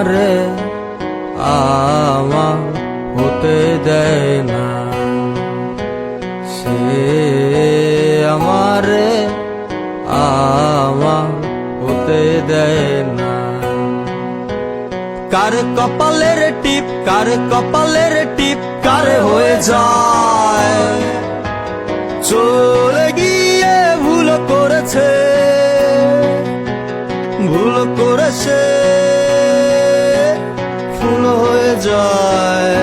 আমারে আমার হতে দেয় না, সে আমারে আমার হতে দেয় না। কার কপালের টিপ, কার কপালের টিপ কার হয়ে যায়, চলে গিয়ে ভুল করেছে, ভুল করেছে, ফুল হয়ে যায়,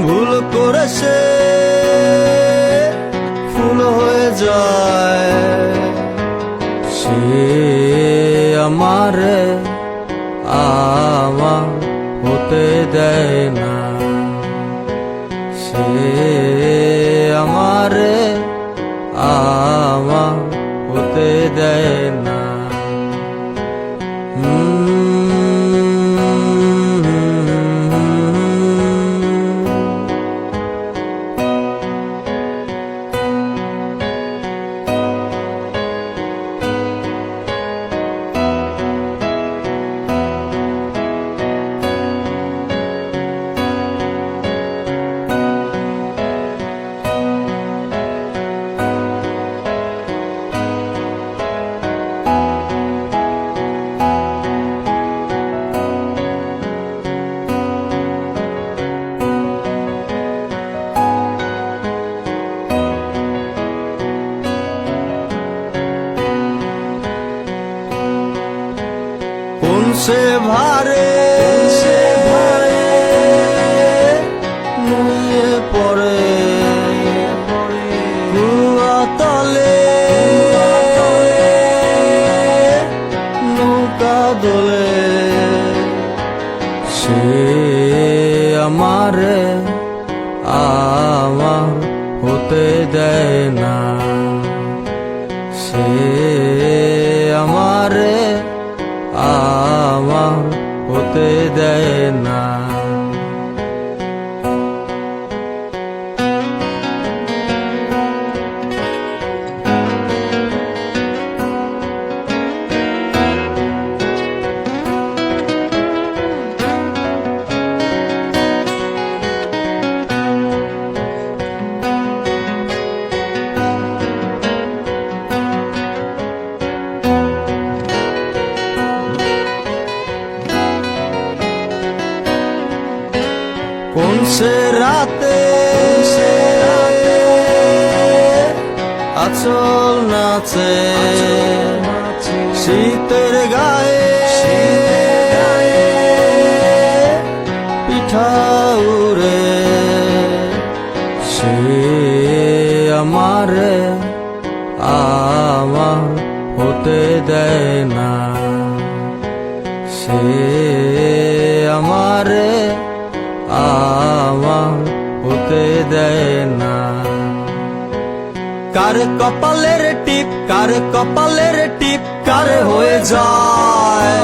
ভুল করেছে, ফুল হয়ে যায়। সে আমারে আমার হতে দেয় না, সে আমারে আমার হতে দেয় না। उनसे भारे নুয়ে পড়ে কুয়া তলে, নৌকা দোলে, সে আমারে আমার হতে দেয় না, সে আমারে আমার হতে দেয় না। कौन से राते आचल नाचे, শীতের গায়ে পিঠা উড়ে, সে আমারে আমার হতে দেয় না, সে আমারে আমার হতে দেয় না। কার কপালের টিপ, কার কপালের টিপ কার হয়ে যায়,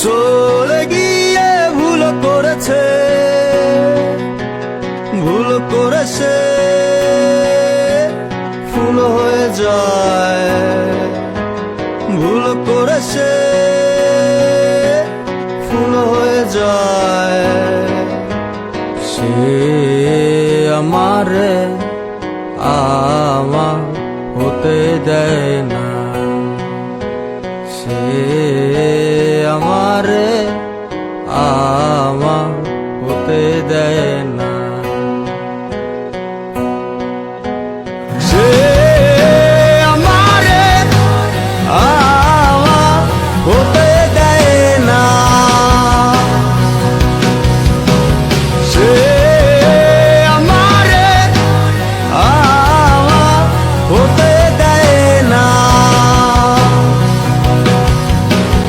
চলে গিয়ে ভুল করেছে, ভুল করেছে, ফুল হয়ে যায়, ভুল করেছে, ফুল হয়ে যায়। সে আমারে